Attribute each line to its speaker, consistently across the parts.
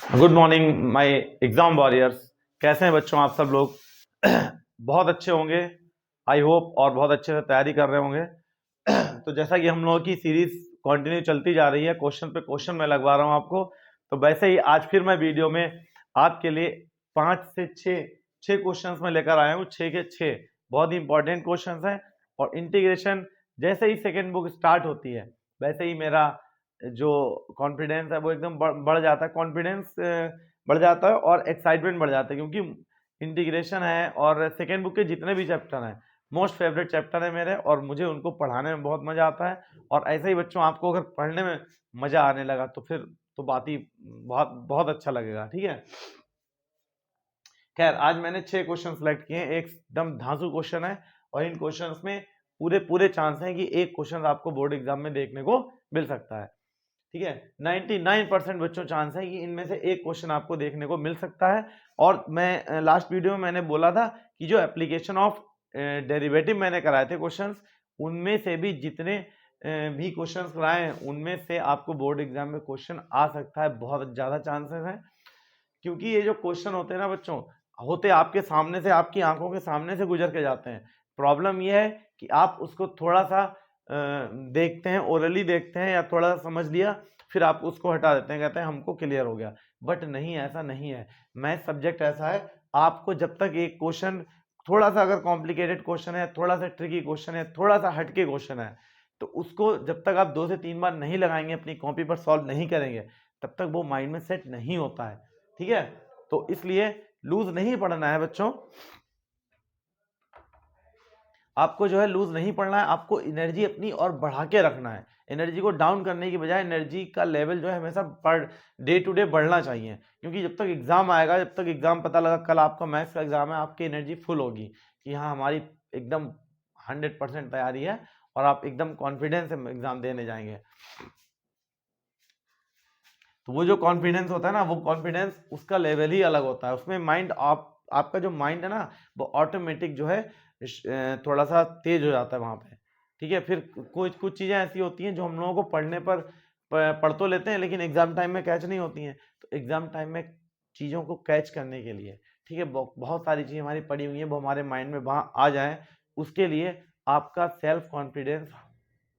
Speaker 1: Good morning my exam warriors. कैसे हैं बच्चों आप सब लोग? बहुत अच्छे होंगे आई होप, और बहुत अच्छे से तैयारी कर रहे होंगे। तो जैसा कि हम लोगों की सीरीज कंटिन्यू चलती जा रही है, क्वेश्चन पे क्वेश्चन मैं लगवा रहा हूं आपको, तो वैसे ही आज फिर मैं वीडियो में आपके लिए 5 से 6 क्वेश्चंस में लेकर आया हूं। 6 के 6 बहुत ही इंपॉर्टेंट क्वेश्चंस हैं। और इंटीग्रेशन जैसे ही सेकेंड बुक स्टार्ट होती है वैसे ही मेरा जो कॉन्फिडेंस है वो एकदम बढ़ जाता है। कॉन्फिडेंस बढ़ जाता है और एक्साइटमेंट बढ़ जाता है, क्योंकि इंटीग्रेशन है और सेकेंड बुक के जितने भी चैप्टर हैं मोस्ट फेवरेट चैप्टर है मेरे, और मुझे उनको पढ़ाने में बहुत मजा आता है। और ऐसे ही बच्चों आपको अगर पढ़ने में मजा आने लगा तो फिर तो बात ही बहुत बहुत अच्छा लगेगा। ठीक है, खैर आज मैंने 6 क्वेश्चन सेलेक्ट किए हैं। एकदम धांसू क्वेश्चन है और इन क्वेश्चंस में पूरे पूरे चांस हैं कि एक क्वेश्चन आपको बोर्ड एग्जाम में देखने को मिल सकता है। ठीक है, 99% बच्चों चांस है कि इनमें से एक क्वेश्चन आपको देखने को मिल सकता है। और मैं लास्ट वीडियो में मैंने बोला था कि जो एप्लीकेशन ऑफ डेरिवेटिव मैंने कराए थे क्वेश्चंस, उनमें से भी जितने भी क्वेश्चंस कराए हैं उनमें से आपको बोर्ड एग्जाम में क्वेश्चन आ सकता है। बहुत ज्यादा चांसेस हैं, क्योंकि ये जो क्वेश्चन होते हैं ना बच्चों, होते आपके सामने से, आपकी आंखों के सामने से गुजर के जाते हैं। प्रॉब्लम ये है कि आप उसको थोड़ा सा देखते हैं, ओरली देखते हैं या थोड़ा सा समझ लिया, फिर आप उसको हटा देते हैं, कहते हैं हमको क्लियर हो गया। बट नहीं, ऐसा नहीं है। मैथ सब्जेक्ट ऐसा है, आपको जब तक एक क्वेश्चन थोड़ा सा अगर कॉम्प्लिकेटेड क्वेश्चन है, थोड़ा सा ट्रिकी क्वेश्चन है, थोड़ा सा हटके क्वेश्चन है, तो उसको जब तक आप 2 से 3 बार नहीं लगाएंगे, अपनी कॉपी पर सॉल्व नहीं करेंगे, तब तक वो माइंड में सेट नहीं होता है। ठीक है, तो इसलिए लूज नहीं पढ़ना है बच्चों, आपको जो है लूज नहीं पढ़ना है। आपको एनर्जी अपनी और बढ़ा के रखना है। एनर्जी को डाउन करने की बजाय एनर्जी का लेवल जो है हमेशा डे टू डे बढ़ना चाहिए, क्योंकि जब तक एग्जाम आएगा, जब तक एग्जाम पता लगा कल आपका मैथ्स का एग्जाम है, आपकी एनर्जी फुल होगी कि हाँ हमारी एकदम 100% तैयारी है और आप एकदम कॉन्फिडेंस से एग्जाम देने जाएंगे। तो वो जो कॉन्फिडेंस होता है ना, वो कॉन्फिडेंस उसका लेवल ही अलग होता है। उसमें माइंड आपका जो माइंड है ना, वो ऑटोमेटिक जो है थोड़ा सा तेज हो जाता है वहां पे। ठीक है, फिर कुछ कुछ चीजें ऐसी होती हैं जो हम लोगों को पढ़ने पर पढ़ तो लेते हैं, लेकिन एग्जाम टाइम में कैच नहीं होती हैं। तो एग्जाम टाइम में चीजों को कैच करने के लिए, ठीक है, बहुत सारी चीजें हमारी पड़ी हुई हैं, वो हमारे माइंड में वहां आ जाए, उसके लिए आपका सेल्फ कॉन्फिडेंस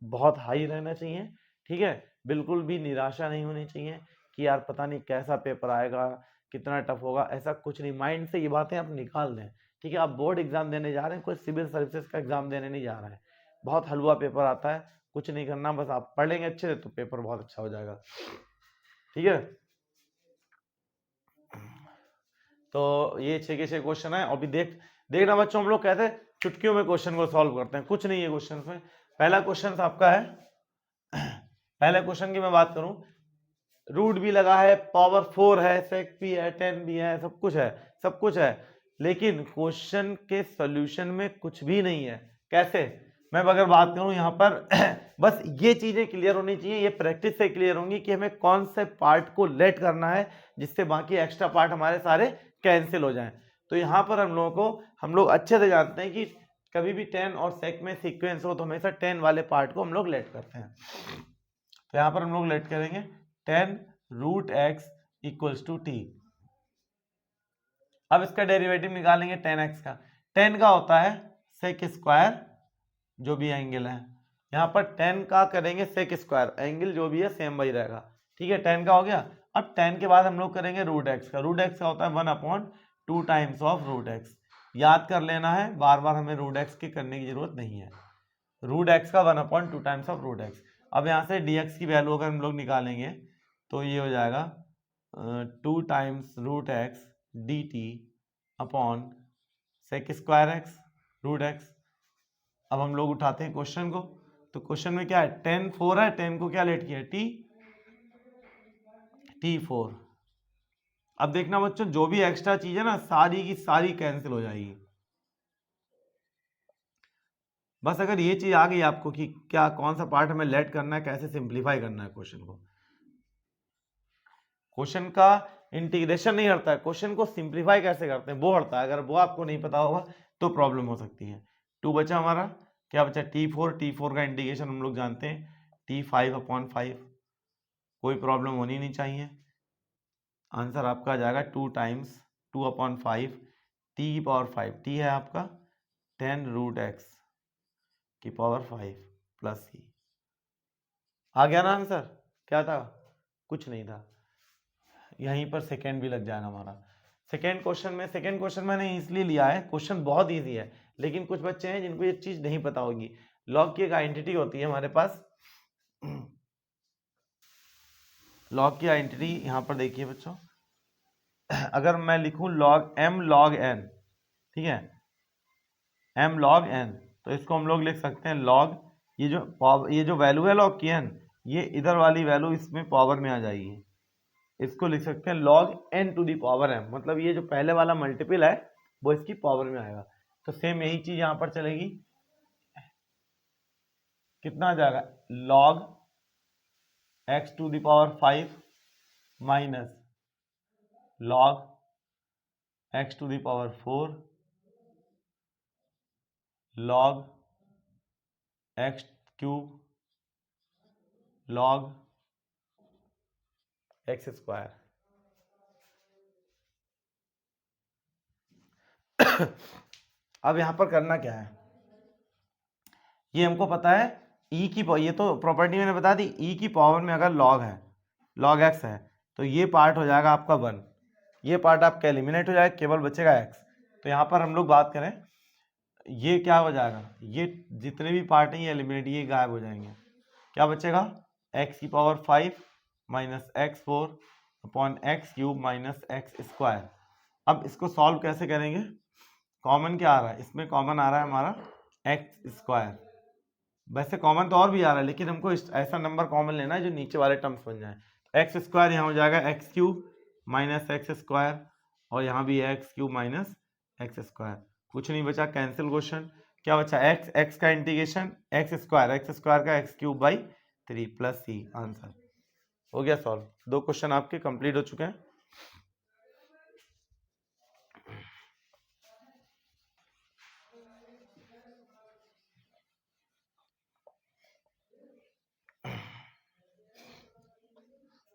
Speaker 1: बहुत हाई रहना चाहिए। ठीक है, बिल्कुल भी निराशा नहीं होनी चाहिए कि यार पता नहीं कैसा पेपर आएगा, कितना टफ होगा, ऐसा कुछ नहीं। माइंड से ये बातें आप निकाल दें। ठीक है, आप बोर्ड एग्जाम देने जा रहे हैं, कोई सिविल सर्विसेज का एग्जाम देने नहीं जा रहे हैं। बहुत हलवा पेपर आता है, कुछ नहीं करना, बस आप पढ़ लेंगे अच्छे से तो पेपर बहुत अच्छा हो जाएगा। ठीक है, तो ये 6 के 6 क्वेश्चन है। अभी देखना बच्चों, हम लोग कहते हैं चुटकियों में क्वेश्चन को सॉल्व करते हैं, कुछ नहीं है क्वेश्चन में। पहला क्वेश्चन आपका है, पहले क्वेश्चन की मैं बात करूं, रूट भी लगा है, पावर 4 है, सेक भी है, 10 भी है, सब कुछ है, सब कुछ है, लेकिन क्वेश्चन के सॉल्यूशन में कुछ भी नहीं है। कैसे? मैं अगर बात करूं यहां पर बस ये चीजें क्लियर होनी चाहिए, ये प्रैक्टिस से क्लियर होंगी कि हमें कौन से पार्ट को लेट करना है जिससे बाकी एक्स्ट्रा पार्ट हमारे सारे कैंसिल हो जाएं। तो यहां पर हम लोग अच्छे से जानते हैं कि कभी भी 10 और सेक में सीक्वेंस हो तो हमेशा 10 वाले पार्ट को हम लोग लेट करते हैं। तो यहां पर हम लोग लेट करेंगे 10 root x equals to t. अब इसका डेरिवेटिव निकालेंगे 10x का। 10 का होता है सेक स्क्वायर, जो भी एंगल है, यहाँ पर 10 का करेंगे सेक स्क्वायर, एंगल जो भी है सेम वही रहेगा। ठीक है, 10 का हो गया। अब 10 के बाद हम लोग करेंगे रूट एक्स का। रूट एक्स का होता है 1/2 टाइम्स ऑफ रूट एक्स। याद कर लेना है, बार बार हमें रूट एक्स की करने की जरूरत नहीं है। रूट एक्स का 1/2 टाइम्स ऑफ रूट एक्स। अब यहाँ से dx की वैल्यू अगर हम लोग निकालेंगे तो ये हो जाएगा 2 times root x d t upon sec square x root x. अब हम लोग उठाते हैं क्वेश्चन को, तो क्वेश्चन में क्या है, 10 4 है, 10 को क्या लेट किया है, टी 4। अब देखना बच्चों, जो भी एक्स्ट्रा चीज है ना सारी की सारी कैंसिल हो जाएगी। बस अगर ये चीज आ गई आपको कि क्या कौन सा पार्ट हमें लेट करना है, कैसे सिंप्लीफाई करना है क्वेश्चन को। क्वेश्चन का इंटीग्रेशन नहीं हटता है, क्वेश्चन को सिंप्लीफाई कैसे करते हैं वो हटता है। अगर वो आपको नहीं पता होगा तो प्रॉब्लम हो सकती है। 2 बचा हमारा, क्या बचा, T4 का इंटीग्रेशन हम लोग जानते हैं T5/5। कोई प्रॉब्लम होनी नहीं चाहिए। आंसर आपका आ जाएगा 2 टाइम्स 2/5 टी की पावर 5, टी है आपका 10√x की पावर 5 प्लस सी। आ गया ना आंसर? क्या था? कुछ नहीं था। यहीं पर सेकेंड भी लग जाएगा हमारा। सेकेंड क्वेश्चन मैंने इसलिए लिया है, क्वेश्चन बहुत इजी है, लेकिन कुछ बच्चे हैं जिनको ये चीज नहीं पता होगी। लॉग की एक आइडेंटिटी होती है हमारे पास। लॉग की आइडेंटिटी यहां पर देखिए बच्चों, अगर मैं लिखूं लॉग m log n, ठीक है, m log n, तो इसको हम लोग लिख सकते हैं लॉग, ये जो वैल्यू है लॉग की n, ये इधर वाली वैल्यू इसमें पावर में आ जाएगी, इसको लिख सकते हैं log n to the power m, मतलब ये जो पहले वाला मल्टीपल है वो इसकी पावर में आएगा। तो सेम यही चीज यहां पर चलेगी, कितना आ जाएगा log x to the power 5 minus log x to the power 4 log x cube log x square. अब यहां पर करना क्या है, ये हमको पता है e की, ये तो प्रॉपर्टी मैंने बता दी, e की पावर में अगर log है, log x है, तो ये पार्ट हो जाएगा आपका 1, ये पार्ट आपका एलिमिनेट हो जाएगा, केवल बचेगा x। तो यहाँ पर हम लोग बात करें, ये क्या हो जाएगा, ये जितने भी पार्ट हैं ये एलिमिनेट, ये गायब हो जाएंगे, क्या बचेगा x की power 5 minus x4 upon x cube minus x square. अब इसको सॉल्व कैसे करेंगे, कॉमन क्या आ रहा है इसमें, कॉमन आ रहा है हमारा x स्क्वायर, वैसे कॉमन तो और भी आ रहा है, लेकिन हमको ऐसा नंबर कॉमन लेना है जो नीचे वाले टर्म्स बन जाए। एक्स स्क्वायर यहाँ हो जाएगा x cube minus x square, और यहाँ भी x cube minus x square, कुछ नहीं बचा, कैंसिल क्वेश्चन। क्या बचा, एक्स, एक्स का इंटीग्रेशन एक्स स्क्वायर का x cube by 3 plus c. Answer हो गया सॉल्व। 2 क्वेश्चन आपके कंप्लीट हो चुके हैं।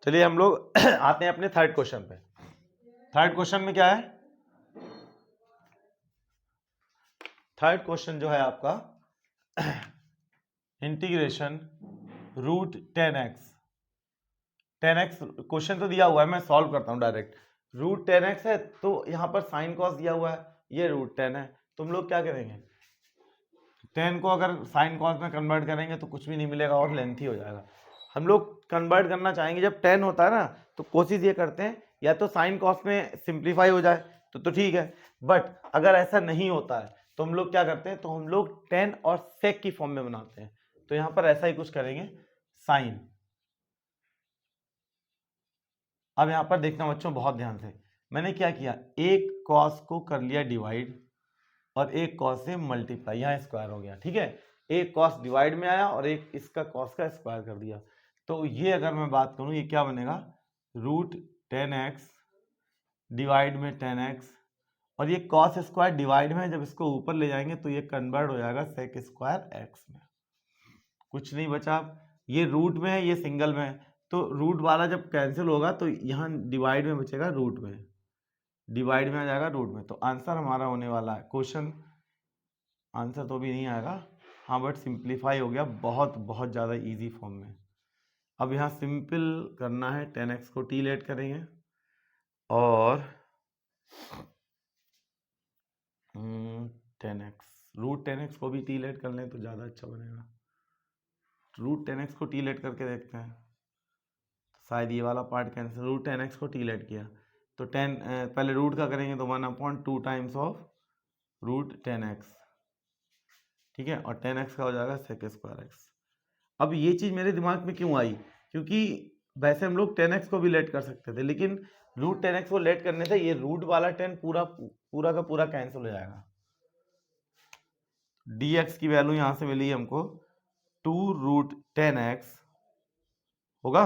Speaker 1: चलिए हम लोग आते हैं अपने थर्ड क्वेश्चन पे। थर्ड क्वेश्चन में क्या है, थर्ड क्वेश्चन जो है आपका integration root 10x, 10x question तो दिया हुआ है, मैं सॉल्व करता हूं डायरेक्ट। रूट 10x है तो यहाँ पर साइन कॉस दिया हुआ है, ये रूट 10 है, तुम लोग क्या करेंगे, 10 को अगर साइन कॉस में कन्वर्ट करेंगे तो कुछ भी नहीं मिलेगा और लेंथी हो जाएगा। हम लोग कन्वर्ट करना चाहेंगे, जब 10 होता है ना तो कोशिश ये करते हैं या तो साइन कॉस में सिंप्लीफाई हो जाए तो ठीक है, बट अगर ऐसा नहीं होता है तो हम लोग क्या करते हैं, तो हम लोग 10 और सेक की फॉर्म में बनाते हैं। तो यहाँ पर ऐसा ही कुछ करेंगे, साइन। अब यहाँ पर देखना बच्चों बहुत ध्यान से, मैंने क्या किया, एक कॉस को कर लिया डिवाइड और एक कॉस से मल्टीप्लाई, यहाँ स्क्वायर हो गया, ठीक है, एक कॉस डिवाइड में आया और एक इसका कॉस का स्क्वायर कर दिया। तो ये अगर मैं बात करूं, ये क्या बनेगा, रूट 10x डिवाइड में 10x, और ये कॉस स्क्वायर डिवाइड में, जब इसको ऊपर ले जाएंगे तो ये कन्वर्ट हो जाएगा सेक स्क्वायर x में, कुछ नहीं बचा। ये रूट में है, ये सिंगल में है, तो रूट वाला जब कैंसिल होगा तो यहाँ डिवाइड में बचेगा, रूट में डिवाइड में आ जाएगा रूट में। तो आंसर हमारा होने वाला है, क्वेश्चन आंसर तो भी नहीं आएगा, हाँ, बट सिंप्लीफाई हो गया बहुत बहुत ज़्यादा इजी फॉर्म में। अब यहाँ सिंपल करना है, 10x को टी लेट करेंगे और 10x, रूट 10x को भी टी लेट कर लें तो ज़्यादा अच्छा बनेगा। रूट 10x को टी लेट करके देखते हैं, शायद ये वाला पार्ट कैंसिल, रूट 10x को टी लेट किया तो 10 पहले रूट का करेंगे तो 1/2 टाइम्स ऑफ रूट 10x, ठीक है, और 10x का हो जाएगा सेक स्क्वायर x। अब ये चीज मेरे दिमाग में क्यों आई, क्योंकि वैसे हम लोग 10x को भी लेट कर सकते थे, लेकिन रूट 10x को लेट करने से ये रूट वाला 10 पूरा का पूरा कैंसिल हो जाएगा। dx की वैल्यू यहां से मिली हमको 2 रूट 10x होगा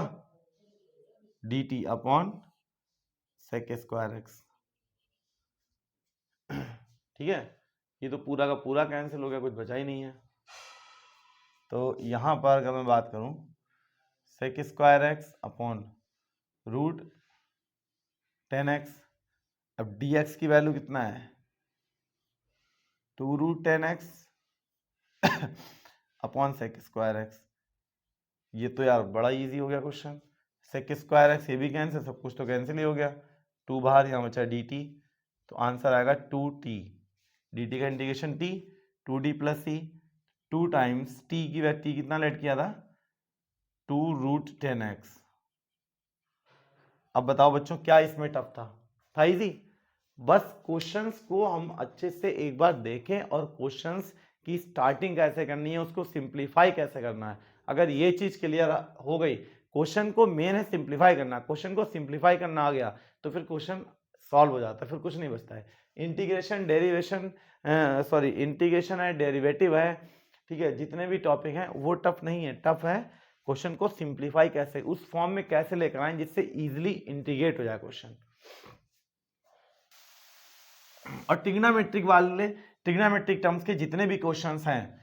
Speaker 1: dt upon sec square x, ठीक है, ये तो पूरा का पूरा कैंसिल हो गया, कुछ बचा ही नहीं है। तो यहां पर अगर मैं बात करूं, sec square x upon root 10x। अब dx की वैल्यू कितना है 2 root 10x upon sec square x. ये तो यार बड़ा इजी हो गया क्वेश्चन। सेक स्क्वायर एक्स ये भी कैंसिल, सब कुछ तो कैंसिल ही हो गया। 2 बाहर, यहाँ बचा dt, तो आंसर आएगा 2t। dt का integration t, 2d plus c, 2 times t की वैल्यू t कितना लेट किया था 2 रूट 10x। अब बताओ बच्चों क्या इसमें टफ था इजी। बस क्वेश्चंस को हम अच्छे से एक बार देखें और क्वेश्चंस की स्टार्टिंग कैसे करनी है, उसको सिंप्लीफाई कैसे करना है। अगर ये चीज क्लियर हो गई, क्वेश्चन को मेन है सिंप्लीफाई करना, क्वेश्चन को सिंप्लीफाई करना आ गया तो फिर क्वेश्चन सॉल्व हो जाता है, फिर कुछ नहीं बचता है। इंटीग्रेशन डेरिवेशन सॉरी इंटीग्रेशन है, डेरिवेटिव है, ठीक है, जितने भी टॉपिक हैं वो टफ नहीं है। टफ है क्वेश्चन को सिंप्लीफाई कैसे, उस फॉर्म में कैसे लेकर आए जिससे इजीली इंटीग्रेट हो जाए क्वेश्चन। और ट्रिग्नोमेट्रिक वाले, ट्रिग्नोमेट्रिक टर्म्स के जितने भी क्वेश्चंस हैं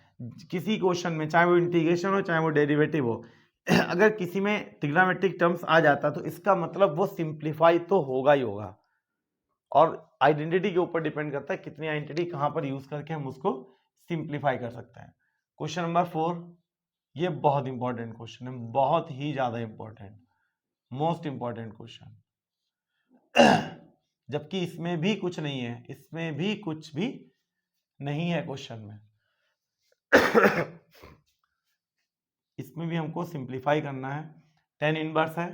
Speaker 1: किसी क्वेश्चन में, चाहे वो इंटीग्रेशन हो चाहे वो डेरिवेटिव हो, अगर किसी में ट्रिग्नोमेट्रिक टर्म्स आ जाता तो इसका मतलब वो सिंप्लीफाई तो होगा ही होगा। और आइडेंटिटी के ऊपर डिपेंड करता है कितनी आइडेंटिटी कहां पर यूज करके हम उसको सिंप्लीफाई कर सकते हैं। क्वेश्चन नंबर 4, ये बहुत इंपॉर्टेंट क्वेश्चन है, बहुत ही ज्यादा इंपॉर्टेंट, मोस्ट इंपॉर्टेंट क्वेश्चन। जबकि इसमें भी कुछ नहीं है, इसमें भी कुछ भी नहीं है क्वेश्चन में। इसमें भी हमको सिंप्लीफाई करना है। टेन इनवर्स है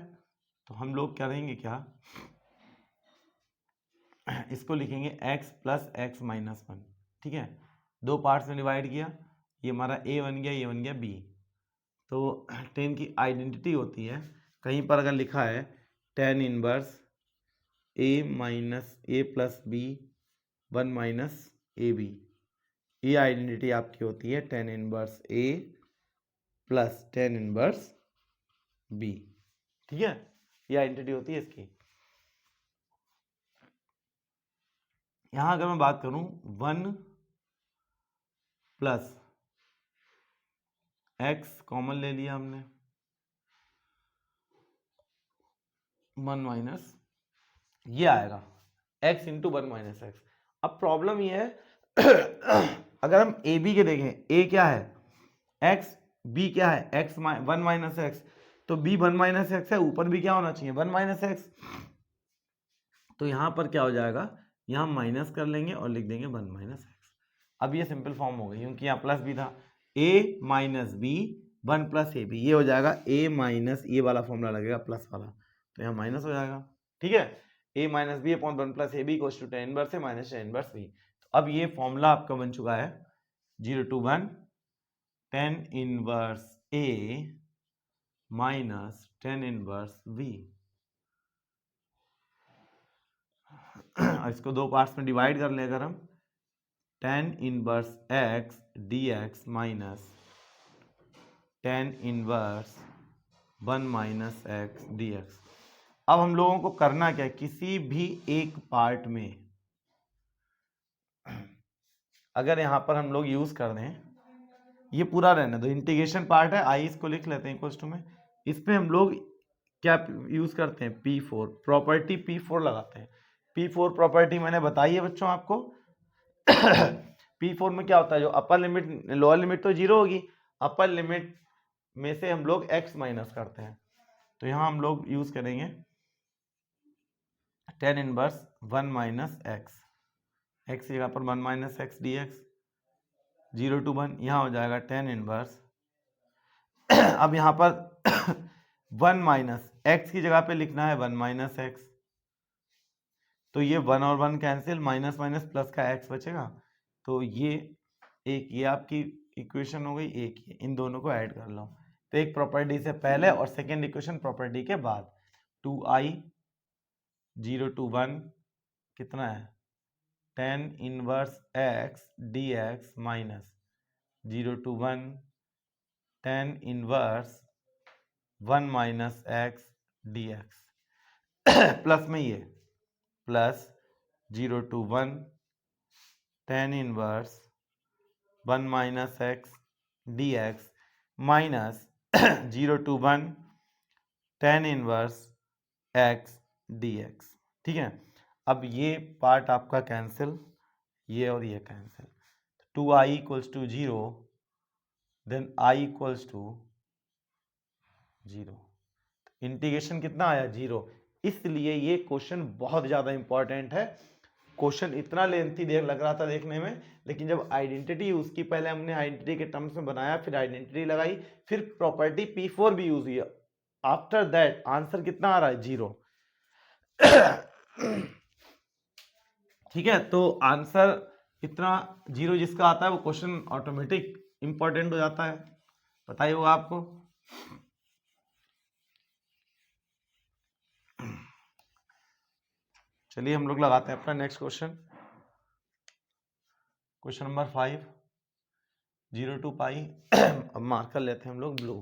Speaker 1: तो हम लोग करेंगे क्या, इसको लिखेंगे x प्लस एक्स माइनस 1, ठीक है, दो पार्ट्स में डिवाइड किया, ये हमारा a बन गया, ये बन गया b। तो टेन की आइडेंटिटी होती है, कहीं पर अगर लिखा है tan inverse a minus a plus b 1 minus a b, ये आइडेंटिटी आपकी होती है tan inverse a plus tan inverse b, ठीक है, ये आइडेंटिटी होती है इसकी। यहां अगर मैं बात करूं 1 प्लस एक्स कॉमन ले लिया हमने, 1 माइनस ये आएगा x इंटू 1 माइनस एक्स। अब प्रॉब्लम ये है अगर हम ए बी के देखें, a क्या है x, b क्या है x 1 माइनस एक्स, तो b 1 माइनस एक्स है, ऊपर भी क्या होना चाहिए 1 माइनस एक्स। तो यहां पर क्या हो जाएगा, यहां माइनस कर लेंगे और लिख देंगे 1 माइनस एक्स। अब ये सिंपल फॉर्म हो गई क्योंकि यहाँ प्लस भी था, a minus b 1 plus a b, ये हो जाएगा a माइनस, ये वाला फॉर्मूला लगेगा प्लस वाला, तो यहाँ माइनस हो जाएगा, ठीक है। a minus b upon 1 plus a b equals to tan inverse a minus tan inverse b. तो अब ये फॉर्मूला आपका बन चुका है 0 to 1 ten inverse a minus tan inverse b। इसको दो पार्ट्स में डिवाइड कर लें अगर हम, tan inverse x dx minus tan inverse 1 minus x dx। अब हम लोगों को करना क्या है, किसी भी एक पार्ट में अगर यहां पर हम लोग यूज कर दें, ये पूरा रहने दो, इंटीग्रेशन पार्ट है, आई इसको लिख लेते हैं इक्वल्स टू में, इस पे हम लोग क्या यूज करते हैं P4 प्रॉपर्टी, P4 लगाते हैं। P4 प्रॉपर्टी मैंने बताई है बच्चों आपको। P4 में क्या होता है, जो अपर लिमिट लोअर लिमिट तो जीरो होगी, अपर लिमिट में से हम लोग x माइनस करते हैं, तो यहां हम लोग यूज करेंगे tan inverse 1 minus x, x जगह पर 1 minus x d x, 0 to 1, यहाँ हो जाएगा टेन इनवर्स अब यहाँ पर 1 माइनस एक्स की जगह पे लिखना है 1 माइनस एक्स, तो ये 1 और 1 कैंसिल, माइनस माइनस प्लस का x बचेगा, तो ये एक, ये आपकी इक्वेशन हो गई एक, ये इन दोनों को ऐड कर लो, तो एक प्रॉपर्टी से पहले और सेकेंड इक्वेशन प्रॉपर्टी के बाद, 2i 0 to 1 कितना है tan inverse x dx minus 0 to 1 tan inverse 1 minus x dx plus में ये plus 0 to 1 tan inverse 1 minus x dx minus 0 to 1 tan inverse x dx, ठीक है, अब ये पार्ट आपका कैंसिल, ये और ये cancel, 2i equals to 0, then i equals to 0, integration कितना आया 0। इसलिए ये क्वेश्चन बहुत ज़्यादा इंपॉर्टेंट है। क्वेश्चन इतना लेंथी देख लग रहा था देखने में, लेकिन जब आइडेंटिटी यूज की, पहले हमने आइडेंटिटी के टर्म्स में बनाया, फिर आइडेंटिटी लगाई, फिर प्रॉपर्टी P4 भी यूज हुई, आफ्टर दैट आंसर कितना आ रहा है 0। ठीक है, तो आंसर इतना 0 जिसका आता है वो क्वेश्चन ऑटोमेटिक इंपॉर्टेंट हो जाता है, बताइए वो आपको। चलिए हम लोग लगाते हैं अपना next question, question number 5, 0 to pi. अब मार्कर लेते हैं हम लोग ब्लू,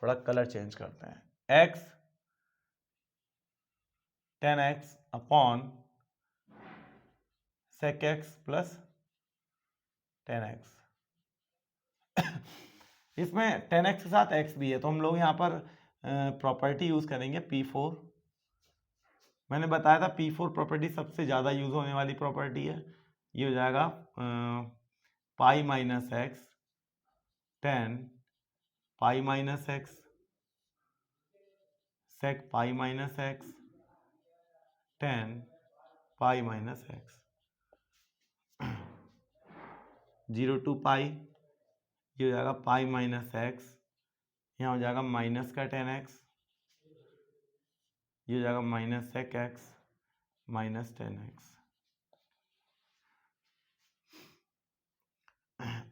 Speaker 1: थोड़ा कलर चेंज करते हैं। x tan x upon sec x plus tan x। इसमें tan x के साथ x भी है, तो हम लोग यहाँ पर प्रॉपर्टी यूज करेंगे P4। मैंने बताया था P4 प्रॉपर्टी सबसे ज़्यादा यूज होने वाली प्रॉपर्टी है। ये हो जाएगा pi minus x tan pi minus x sec pi minus x tan pi minus x. 0 to pi, ये हो जाएगा पाई माइनस एक्स, यहाँ हो जाएगा माइनस का टेन एक्स, ये हो जाएगा minus sec x minus tan x.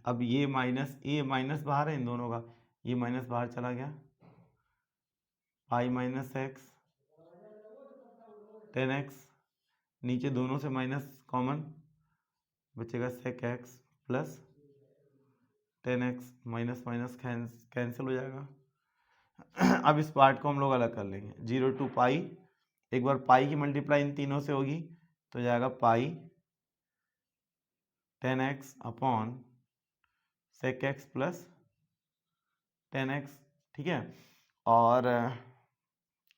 Speaker 1: अब ये माइनस बाहर है इन दोनों का, ये माइनस बाहर चला गया, pi minus x tan x, नीचे दोनों से माइनस कॉमन, बचेगा sec x plus tan x, minus minus cancel हो जाएगा। अब इस पार्ट को हम लोग अलग कर लेंगे। 0 टू पाई, एक बार पाई की मल्टीप्लाई इन तीनों से होगी तो जाएगा pi tan x upon sec x plus tan x, ठीक है, और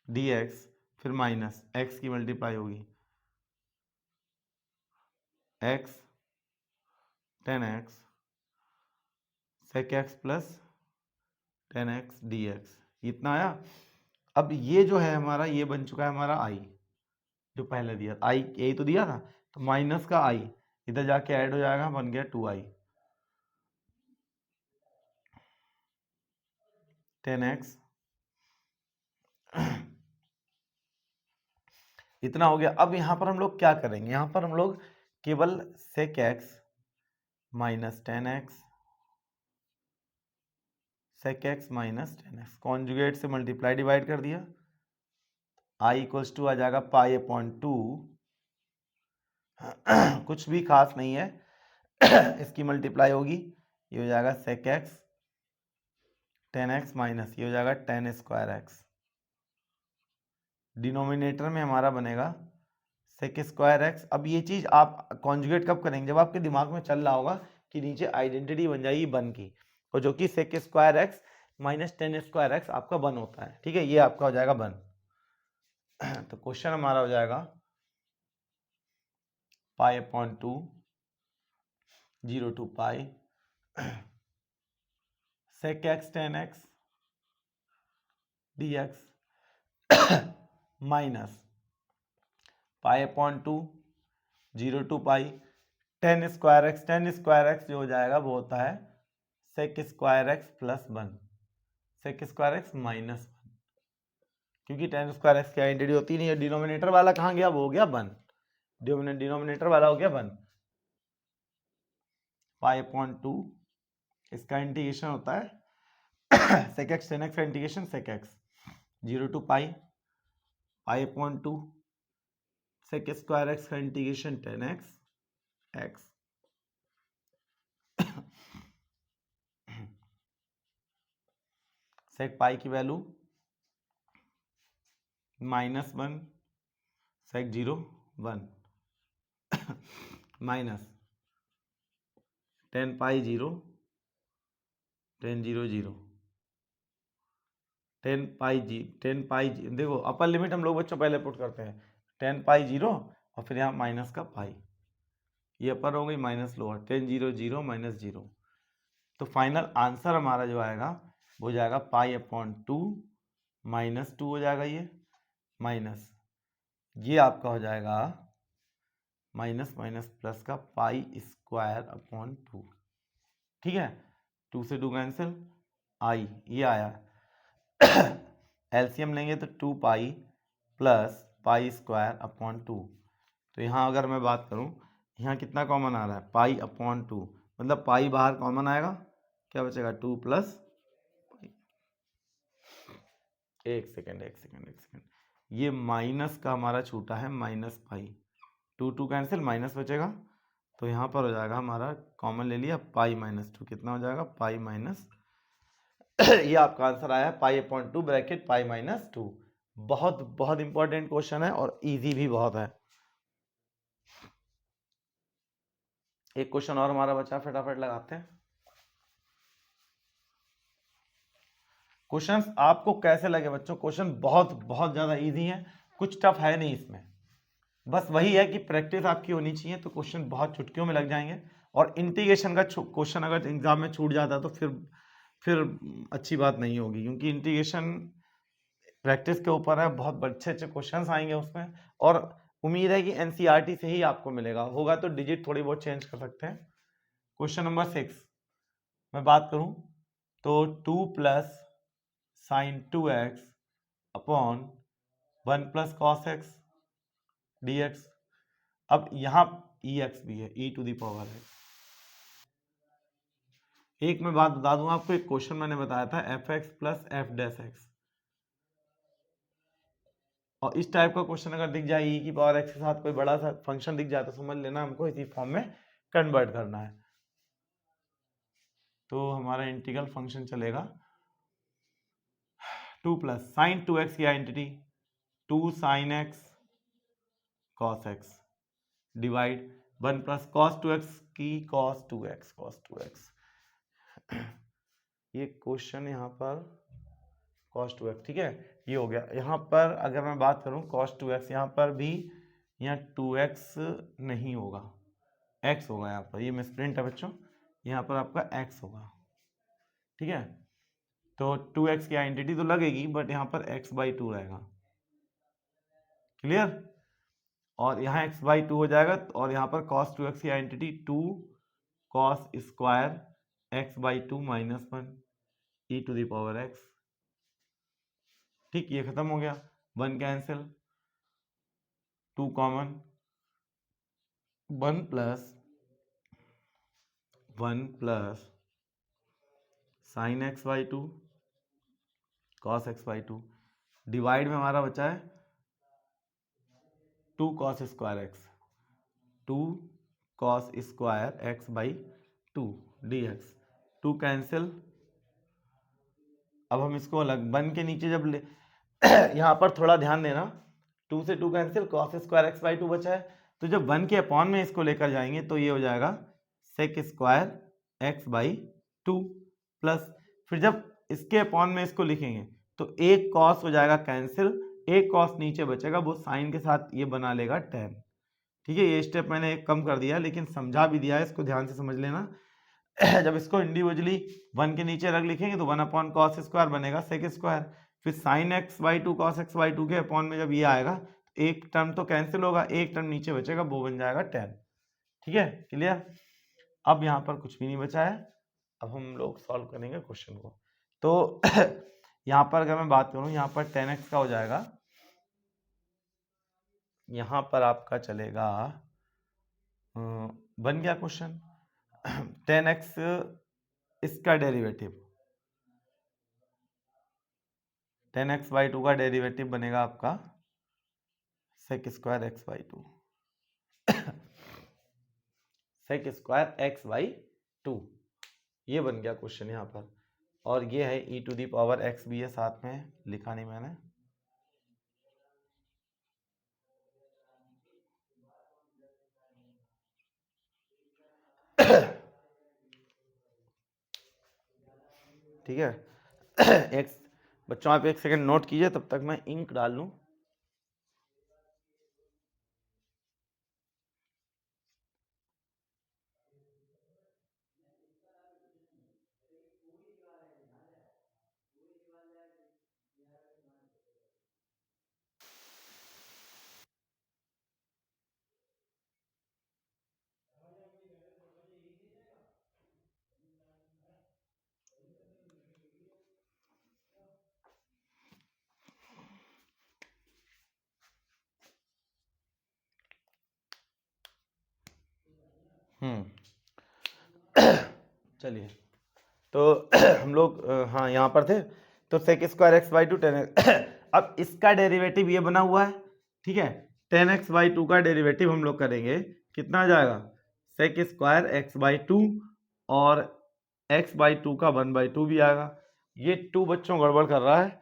Speaker 1: डी एक्स, फिर माइनस एक्स की मल्टीप्लाई होगी, x tan x sec x plus tan x d x, इतना आया। अब ये जो है हमारा, ये बन चुका है हमारा आई, जो पहले दिया आई यही तो दिया था, तो माइनस का आई इधर जाके ऐड हो जाएगा, बन गया 2i टेन एक्स। इतना हो गया। अब यहाँ पर हम लोग क्या करेंगे, यहाँ पर हम लोग केवल sec x minus tan x sec x minus tan x conjugate से मल्टीप्लाई डिवाइड कर दिया, आई इक्वल्स टू आ जाएगा पाई अपॉन 2, कुछ भी खास नहीं है। इसकी मल्टीप्लाई होगी, ये हो जाएगा sec x tan x minus ये हो जाएगा टेन स्क्वायर एक्स, डिनोमिनेटर में हमारा बनेगा सेक स्क्वायर एक्स। अब ये चीज आप कॉन्जुगेट कब करेंगे, जब आपके दिमाग में चल रहा होगा कि नीचे आइडेंटिटी बन जाएगी वन की, और जो कि sec square x minus tan square x आपका वन होता है, ठीक है, ये आपका हो जाएगा वन। तो क्वेश्चन हमारा हो जाएगा pi upon 2 0 to pi sec x tan x d x minus pi upon 2 0 to pi tan square x जो हो जाएगा वो होता है sec square x plus one, sec square x minus one, क्योंकि टेन स्क्वायर एक्स की identity होती नहीं है। डिनोमिनेटर वाला कहाँ गया, वो हो गया वन, डिनोमिनेटर वाला हो गया वन। पाई अपॉन 2 इसका इंटीग्रेशन होता है सेक एक्स टेन एक्स का integration sec x 0 to pi pi upon 2 sec square x का integration tan x x sec pi की value minus one sec 0 one minus tan pi 0 tan 0 0 10 pi जी, देखो upper limit हम लोग बच्चों पहले put करते हैं 10 पाई 0 और फिर यहाँ माइनस का पाई, ये अपर हो गई माइनस लोअर, 10 0 0 माइनस 0। तो फाइनल आंसर हमारा जो आएगा वो जाएगा पाई अपॉन 2 माइनस 2 हो जाएगा, ये माइनस ये आपका हो जाएगा माइनस माइनस प्लस का पाई स्क्वायर अपॉन 2। ठीक है, 2 से 2 कैंसिल, आई ये आया एलसीएम लेंगे तो 2 pi plus pi square upon 2। तो यहाँ अगर मैं बात करूँ, यहाँ कितना कॉमन आ रहा है, पाई अपॉन 2, मतलब पाई बाहर कॉमन आएगा, क्या बचेगा 2 प्लस पाई। एक सेकेंड, ये माइनस का हमारा छूटा है माइनस पाई, 2 2 कैंसिल, माइनस बचेगा, तो यहाँ पर हो जाएगा हमारा कॉमन ले लिया पाई माइनस 2, कितना हो जाएगा पाई माइनस ये आपका आंसर आया है पाई अपॉन 2 ब्रैकेट पाई माइनस 2। बहुत बहुत इंपॉर्टेंट क्वेश्चन है और इजी भी बहुत है। एक क्वेश्चन और हमारा बचा, फटाफट लगाते हैं। क्वेश्चंस आपको कैसे लगे बच्चों? क्वेश्चन बहुत बहुत ज्यादा इजी है, कुछ टफ है नहीं इसमें, बस वही है कि प्रैक्टिस आपकी होनी चाहिए, तो क्वेश्चन बहुत चुटकियों में लग जाएंगे। और इंटीग्रेशन का क्वेश्चन अगर एग्जाम में छूट जाता है तो फिर अच्छी बात नहीं होगी, क्योंकि इंटीग्रेशन प्रैक्टिस के ऊपर है, बहुत अच्छे अच्छे क्वेश्चंस आएंगे उसमें, और उम्मीद है कि एनसीईआरटी से ही आपको मिलेगा, होगा तो डिजिट थोड़ी बहुत चेंज कर सकते हैं। क्वेश्चन नंबर 6 मैं बात करूं तो 2 plus sine 2x upon 1 plus cos x dx। अब यहाँ ex भी है, e टू दी पावर है। एक मैं बात बता दूं आपको, एक क्वेश्चन मैंने बताया था fx plus F dash x, और इस टाइप का क्वेश्चन अगर दिख जाए e की पावर x के साथ कोई बड़ा सा फंक्शन दिख जाए तो समझ लेना हमको इसी फॉर्म में कन्वर्ट करना है। तो हमारा इंटीग्रल फंक्शन चलेगा 2 प्लस साइन 2x की identity 2 sine x cos x divide 1 plus cos 2x की कॉस 2x। ये क्वेश्चन यहाँ पर cos 2x, ठीक है, ये हो गया। यहाँ पर अगर मैं बात करूँ cos 2x, यहाँ पर भी यहाँ 2x नहीं होगा, x होगा यहाँ पर, ये मिसप्रिंट है बच्चों, यहाँ पर आपका x होगा, ठीक है। तो 2x की आइडेंटिटी तो लगेगी, बट यहाँ पर x/2 रहेगा, क्लियर। और यहाँ x/2 हो जाएगा, और यहाँ पर cos 2x की identity 2 cos square x/2 minus 1 e to the power x। ठीक, ये खत्म हो गया, 1 cancel, 2 common, 1 plus sine x/2 cos x/2 divide में हमारा बचा है 2 cos square x, 2 cos square x/2 dx, 2 cancel. अब हम इसको अलग 1 के नीचे जब ले यहाँ पर थोड़ा ध्यान देना, 2 से 2 कैंसिल, cos स्क्वायर x/2 बचा है, तो जब 1 के अपॉन में इसको लेकर जाएंगे तो ये हो जाएगा sec स्क्वायर x/2 प्लस, फिर जब इसके अपॉन में इसको लिखेंगे तो एक cos हो जाएगा कैंसिल, एक cos नीचे बचेगा, वो साइन के साथ ये बना लेगा tan। ठीक है, ये स्टेप मैंने एक कम कर दिया, लेकिन समझा भी दिया है, इसको ध्यान से समझ लेना। जब इसको इंडिविजुअली 1 के नीचे रख लिखेंगे तो 1 अपॉन कॉस स्क्वायर बनेगा सेक स्क्वायर, फिर साइन x/2 कॉस x/2 के अपॉन में जब ये आएगा तो एक टर्म तो कैंसिल होगा, एक टर्म नीचे बचेगा, वो बन जाएगा tan। ठीक है, क्लियर। अब यहाँ पर कुछ भी नहीं बचा है, अब हम लोग सॉल्व करेंगे क्वेश्चन को। तो यहाँ पर अगर मैं बात करूँ, यहाँ पर 10x का हो जाएगा, यहाँ पर आपका चलेगा बन गया क्वेश्चन 10x इसका डेरिवेटिव, 10x/2 का डेरिवेटिव बनेगा आपका sec square x/2 sec square x/2, ये बन गया क्वेश्चन यहाँ पर। और ये है e to the power x भी है, साथ में लिखा नहीं मैंने। ठीक है x बच्चों आप एक सेकंड नोट कीजिए, तब तक मैं इंक डाल लूं। चलिए, तो हम लोग हाँ यहाँ पर थे। तो sec square x by two 10x अब इसका डेरिवेटिव ये बना हुआ है, ठीक है। 10x बाई टू का डेरिवेटिव हम लोग करेंगे, कितना आ जाएगा, sec square x by two और x बाई टू का 1/2 भी आएगा। ये 2 बच्चों गड़बड़ कर रहा है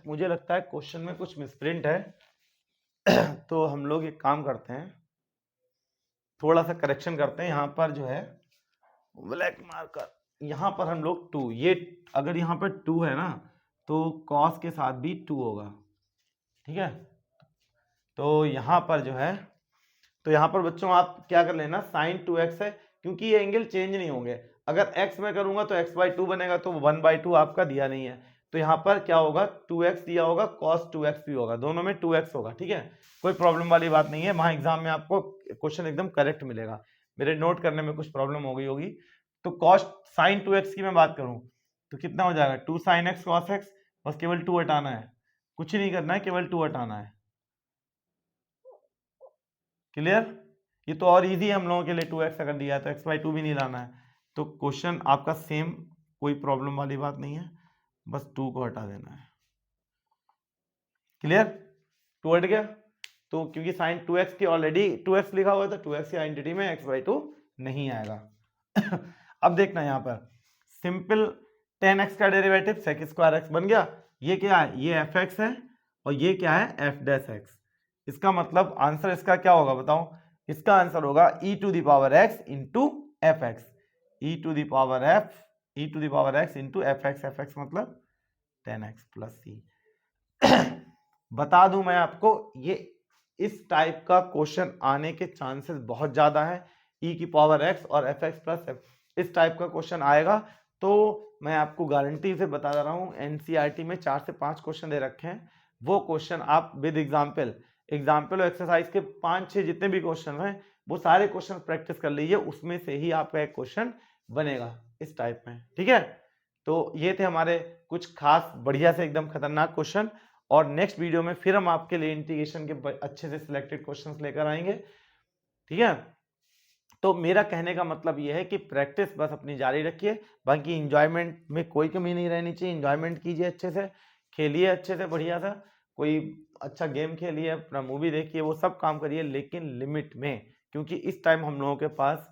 Speaker 1: मुझे लगता है क्वेश्चन में कुछ मिसप्रिंट है तो हम लोग एक काम करते हैं, थोड़ा सा करेक्शन करते हैं। यहाँ पर जो है ब्लैक मार्कर, यहाँ पर हम लोग 2, ये अगर यहाँ पर 2 है ना तो कॉस के साथ भी 2 होगा, ठीक है। तो यहाँ पर जो है, तो यहाँ पर बच्चों आप क्या कर लेना, साइन 2x है, क्योंकि ये एंगल चेंज नहीं होंगे। अगर x में करूंगा तो x/2 बनेगा, तो 1/2 आपका दिया नहीं है, तो यहाँ पर क्या होगा, 2x दिया होगा, cos 2x भी होगा, दोनों में 2x होगा, ठीक है। कोई प्रॉब्लम वाली बात नहीं है, वहां एग्जाम में आपको क्वेश्चन एकदम करेक्ट मिलेगा। मेरे नोट करने में कुछ प्रॉब्लम हो गई होगी। तो cos साइन 2x की मैं बात करूं तो कितना हो जाएगा, 2 sin x cos x, बस केवल 2 हटाना है, कुछ नहीं करना है, केवल 2 हटाना है। क्लियर, ये तो और इजी है हम लोगों के लिए, 2x अगर दिया है तो x/2 भी नहीं लाना है। तो क्वेश्चन आपका सेम, कोई प्रॉब्लम वाली बात नहीं है, बस 2 को हटा देना है। क्लियर, 2 हट गया, तो क्योंकि साइन 2x की ऑलरेडी 2x लिखा हुआ है, तो 2x की आइडेंटिटी में x/2 नहीं आएगा अब देखना यहाँ पर सिंपल 10x का डेरिवेटिव सेक स्क्वायर x बन गया। ये क्या है, ये fx है, और ये क्या है, f डैश x। इसका मतलब आंसर इसका क्या होगा बताओ, इसका आंसर होगा e to the power x into f x, e to the power x into f x मतलब 10x प्लस c बता दूं मैं आपको, ये इस टाइप का क्वेश्चन आने के चांसेस बहुत ज्यादा है, e की पावर x और एफ एक्स प्लस f, इस टाइप का क्वेश्चन आएगा। तो मैं आपको गारंटी से बता रहा हूं, एनसीईआरटी में 4 से 5 क्वेश्चन दे रखे हैं, वो क्वेश्चन आप विद एग्जाम्पल और एक्सरसाइज के 5-6 जितने भी क्वेश्चन हैं, वो सारे क्वेश्चन प्रैक्टिस कर लीजिए, उसमें से ही आपका एक क्वेश्चन बनेगा इस टाइप में, ठीक है। तो ये थे हमारे कुछ खास बढ़िया से एकदम खतरनाक क्वेश्चन, और नेक्स्ट वीडियो में फिर हम आपके लिए इंटीग्रेशन के अच्छे से सिलेक्टेड क्वेश्चंस लेकर आएंगे, ठीक है। तो मेरा कहने का मतलब ये है कि प्रैक्टिस बस अपनी जारी रखिए, बाकी इंजॉयमेंट में कोई कमी नहीं रहनी चाहिए, इंजॉयमेंट कीजिए, अच्छे से खेलिए, अच्छे से बढ़िया सा, कोई अच्छा गेम खेलिए, अपना मूवी देखिए, वो सब काम करिए, लेकिन लिमिट में, क्योंकि इस टाइम हम लोगों के पास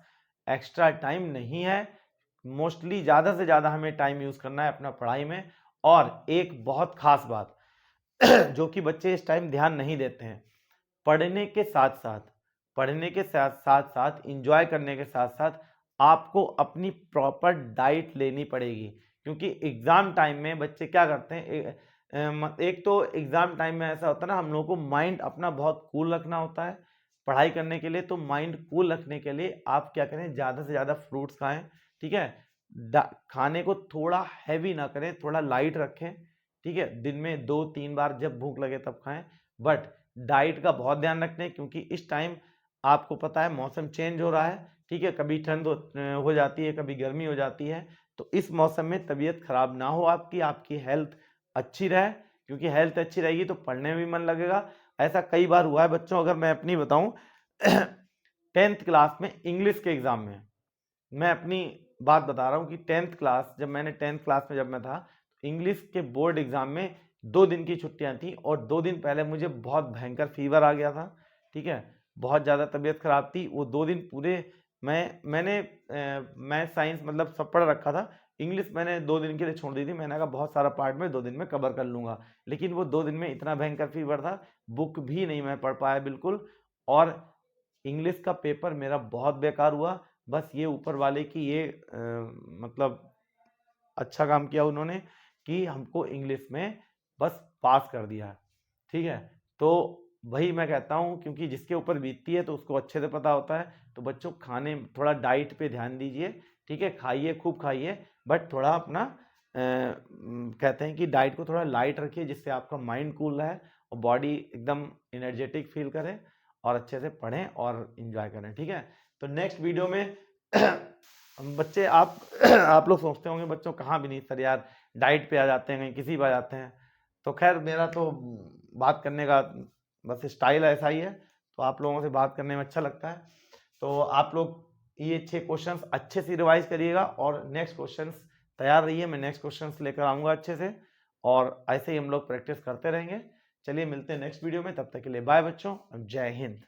Speaker 1: एक्स्ट्रा टाइम नहीं है। मोस्टली ज़्यादा से ज़्यादा हमें टाइम यूज़ करना है अपना पढ़ाई में। और एक बहुत खास बात जो कि बच्चे इस टाइम ध्यान नहीं देते हैं, पढ़ने के साथ साथ इंजॉय करने के साथ साथ आपको अपनी प्रॉपर डाइट लेनी पड़ेगी, क्योंकि एग्जाम टाइम में बच्चे क्या करते हैं, एक तो एग्जाम टाइम में ऐसा होता है ना, हम लोगों को माइंड अपना बहुत कूल रखना होता है पढ़ाई करने के लिए। तो माइंड कूल रखने के लिए आप क्या करें, ज़्यादा से ज़्यादा फ्रूट्स खाएं, ठीक है। खाने को थोड़ा हैवी ना करें, थोड़ा लाइट रखें, ठीक है। दिन में 2-3 बार जब भूख लगे तब खाएं, बट डाइट का बहुत ध्यान रखते हैं, क्योंकि इस टाइम आपको पता है मौसम चेंज हो रहा है, ठीक है, कभी ठंड हो जाती है, कभी गर्मी हो जाती है। तो इस मौसम में तबीयत खराब ना हो आपकी हेल्थ अच्छी रहे, क्योंकि हेल्थ अच्छी रहेगी तो पढ़ने में भी मन लगेगा। ऐसा कई बार हुआ है बच्चों, अगर मैं अपनी बताऊं 10th क्लास में इंग्लिश के एग्जाम में, मैं अपनी बात बता रहा हूँ कि 10th क्लास जब मैं था, इंग्लिश के बोर्ड एग्जाम में 2 दिन की छुट्टियां थी, और 2 दिन पहले मुझे बहुत भयंकर फीवर आ गया था, ठीक है, बहुत ज़्यादा तबीयत खराब थी। वो 2 दिन पूरे मैं साइंस मतलब सब पढ़ रखा था, इंग्लिश मैंने 2 दिन के लिए छोड़ दी थी, मैंने कहा बहुत सारा पार्ट में 2 दिन में कवर कर लूंगा, लेकिन वो 2 दिन में इतना भयंकर फीवर था, बुक भी नहीं मैं पढ़ पाया बिल्कुल, और इंग्लिश का पेपर मेरा बहुत बेकार हुआ। बस ये ऊपर वाले की ये मतलब अच्छा काम किया उन्होंने कि हमको इंग्लिश में बस पास कर दिया है, ठीक है। तो वही मैं कहता हूँ, क्योंकि जिसके ऊपर बीतती है तो उसको अच्छे से पता होता है। तो बच्चों खाने थोड़ा डाइट पे ध्यान दीजिए, ठीक है, खाइए, खूब खाइए, बट थोड़ा अपना कहते हैं कि डाइट को थोड़ा लाइट रखिए, जिससे आपका माइंड कूल रहे और बॉडी एकदम एनर्जेटिक फील करे, और अच्छे से पढ़ें और इंजॉय करें, ठीक है। तो नेक्स्ट वीडियो में बच्चे आप लोग सोचते होंगे बच्चों कहाँ भी नहीं सर यार, डाइट पे आ जाते हैं, कहीं किसी पे आ जाते हैं। तो खैर मेरा तो बात करने का बस स्टाइल ऐसा ही है, तो आप लोगों से बात करने में अच्छा लगता है। तो आप लोग ये 6 क्वेश्चंस अच्छे से रिवाइज करिएगा, और नेक्स्ट क्वेश्चंस तैयार रहिए, मैं नेक्स्ट क्वेश्चंस लेकर आऊँगा अच्छे से, और ऐसे ही हम लोग प्रैक्टिस करते रहेंगे। चलिए मिलते हैं नेक्स्ट वीडियो में, तब तक के लिए बाय बच्चों, जय हिंद।